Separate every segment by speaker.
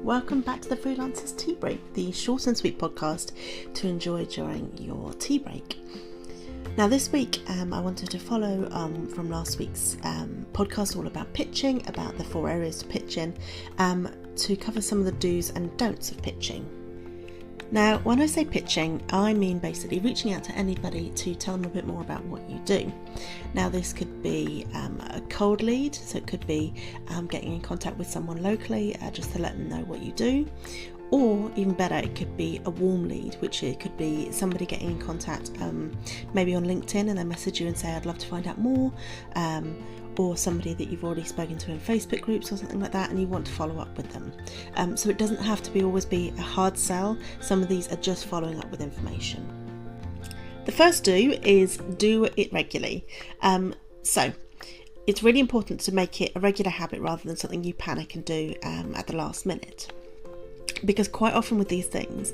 Speaker 1: welcome back to the Freelancers Tea Break, the short and sweet podcast to enjoy during your tea break. Now this week I wanted to follow from last week's podcast all about pitching, about the 4 areas to pitch in, to cover some of the do's and don'ts of pitching. Now, when I say pitching, I mean basically reaching out to anybody to tell them a bit more about what you do. Now, this could be a cold lead, so it could be getting in contact with someone locally just to let them know what you do. Or even better, it could be a warm lead, which it could be somebody getting in contact maybe on LinkedIn and they message you and say, I'd love to find out more. Or somebody that you've already spoken to in Facebook groups or something like that, and you want to follow up with them. So it doesn't have to always be a hard sell. Some of these are just following up with information. The first do is do it regularly. So it's really important to make it a regular habit rather than something you panic and do at the last minute. Because quite often with these things,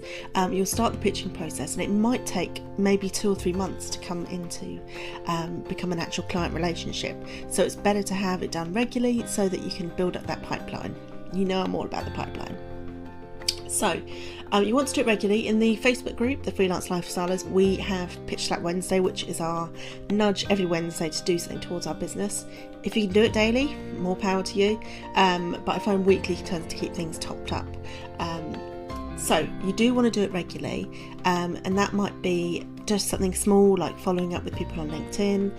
Speaker 1: you'll start the pitching process and it might take maybe 2 or 3 months to come into become an actual client relationship. So it's better to have it done regularly so that you can build up that pipeline. You know I'm all about the pipeline. So you want to do it regularly. In the Facebook group, the Freelance Lifestylers, we have Pitch Slack Wednesday, which is our nudge every Wednesday to do something towards our business. If you can do it daily, more power to you. But I find weekly tends to keep things topped up. So you do want to do it regularly, and that might be just something small like following up with people on LinkedIn,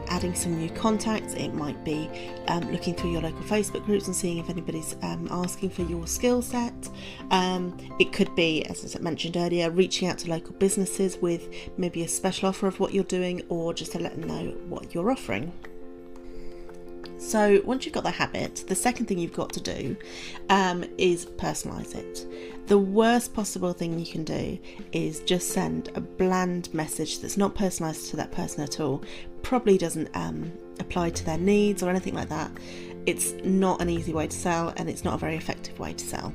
Speaker 1: adding some new contacts. It might be looking through your local Facebook groups and seeing if anybody's asking for your skill set. It could be, as I mentioned earlier, reaching out to local businesses with maybe a special offer of what you're doing, or just to let them know what you're offering. So once you've got the habit, the second thing you've got to do is personalise it. The worst possible thing you can do is just send a bland message that's not personalised to that person at all, probably doesn't apply to their needs or anything like that. It's not an easy way to sell, and it's not a very effective way to sell.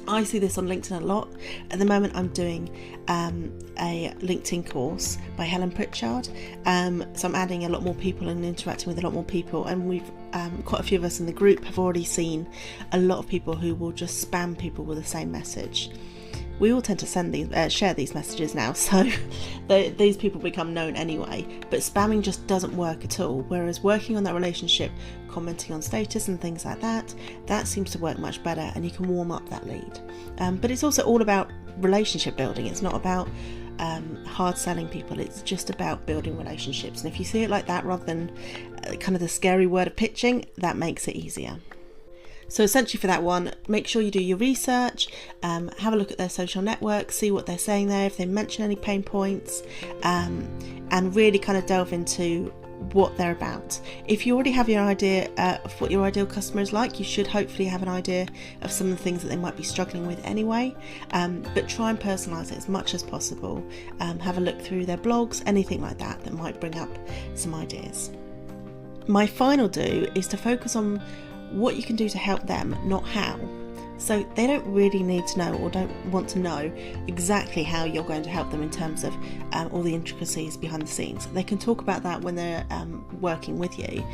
Speaker 1: I see this on LinkedIn a lot. At the moment I'm doing a LinkedIn course by Helen Pritchard, so I'm adding a lot more people and interacting with a lot more people, and we've quite a few of us in the group have already seen a lot of people who will just spam people with the same message. We all tend to share these messages now, so these people become known anyway, but spamming just doesn't work at all. Whereas working on that relationship, commenting on status and things like that seems to work much better, and you can warm up that lead. But it's also all about relationship building. It's not about hard selling people. It's just about building relationships. And if you see it like that rather than kind of the scary word of pitching, that makes it easier. So essentially for that one, make sure you do your research, have a look at their social networks, see what they're saying there, if they mention any pain points, and really kind of delve into what they're about. If you already have your idea of what your ideal customer is like, you should hopefully have an idea of some of the things that they might be struggling with anyway, but try and personalise it as much as possible. Have a look through their blogs, anything like that might bring up some ideas. My final do is to focus on what you can do to help them, not how. So they don't really need to know or don't want to know exactly how you're going to help them in terms of all the intricacies behind the scenes. They can talk about that when they're working with you,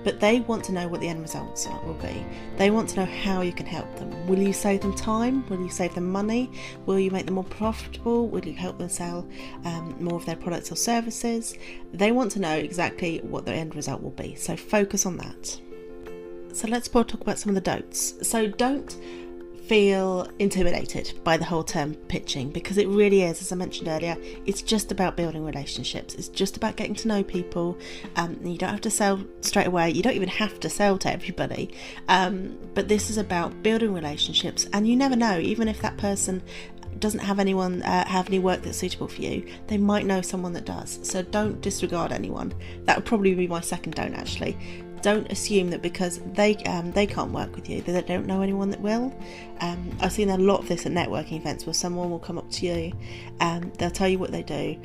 Speaker 1: but they want to know what the end results will be. They want to know how you can help them. Will you save them time? Will you save them money? Will you make them more profitable? Will you help them sell more of their products or services? They want to know exactly what the end result will be, so focus on that. So let's talk about some of the don'ts. So don't feel intimidated by the whole term pitching, because it really is, as I mentioned earlier, it's just about building relationships. It's just about getting to know people. You don't have to sell straight away. You don't even have to sell to everybody. But this is about building relationships, and you never know, even if that person doesn't have anyone have any work that's suitable for you, they might know someone that does. So don't disregard anyone. That would probably be my second don't, actually. Don't assume that because they can't work with you, that they don't know anyone that will. I've seen a lot of this at networking events where someone will come up to you and they'll tell you what they do.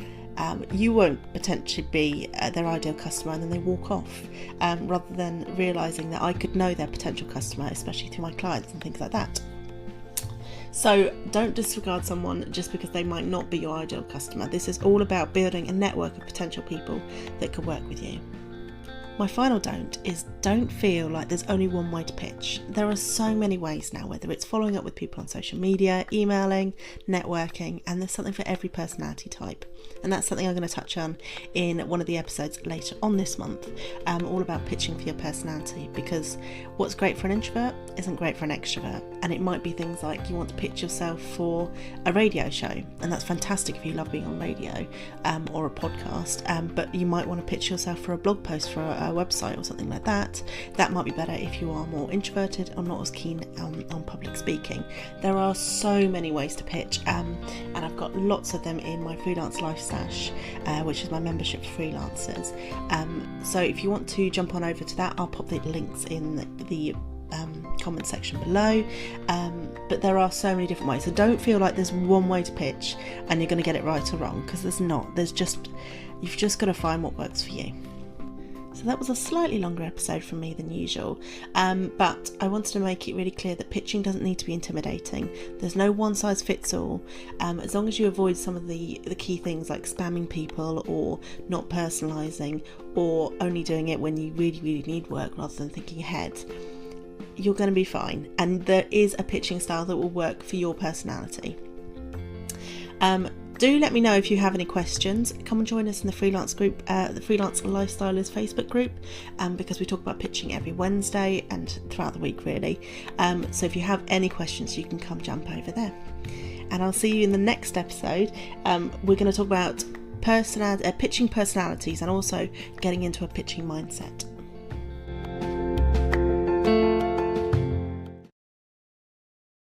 Speaker 1: You won't potentially be their ideal customer, and then they walk off, rather than realising that I could know their potential customer, especially through my clients and things like that. So don't disregard someone just because they might not be your ideal customer. This is all about building a network of potential people that could work with you. My final don't feel like there's only one way to pitch. There are so many ways now, whether it's following up with people on social media, emailing, networking, and there's something for every personality type. And that's something I'm going to touch on in one of the episodes later on this month, all about pitching for your personality, because what's great for an introvert isn't great for an extrovert. And it might be things like you want to pitch yourself for a radio show, and that's fantastic if you love being on radio or a podcast, but you might want to pitch yourself for a blog post for a website or something like that. That might be better if you are more introverted or not as keen on public speaking. There are so many ways to pitch, and I've got lots of them in my Freelance Life Stash, which is my membership for freelancers. So if you want to jump on over to that, I'll pop the links in the comment section below, but there are so many different ways, so don't feel like there's one way to pitch and you're going to get it right or wrong, because there's not. You've just got to find what works for you. So that was a slightly longer episode from me than usual, but I wanted to make it really clear that pitching doesn't need to be intimidating. There's no one size fits all, as long as you avoid some of the key things like spamming people or not personalising or only doing it when you really, really need work rather than thinking ahead. You're going to be fine, and there is a pitching style that will work for your personality. Do let me know if you have any questions. Come and join us in the freelance group, the Freelance Lifestylers Facebook group, because we talk about pitching every Wednesday and throughout the week really. So if you have any questions, you can come jump over there. And I'll see you in the next episode. We're going to talk about pitching personalities and also getting into a pitching mindset.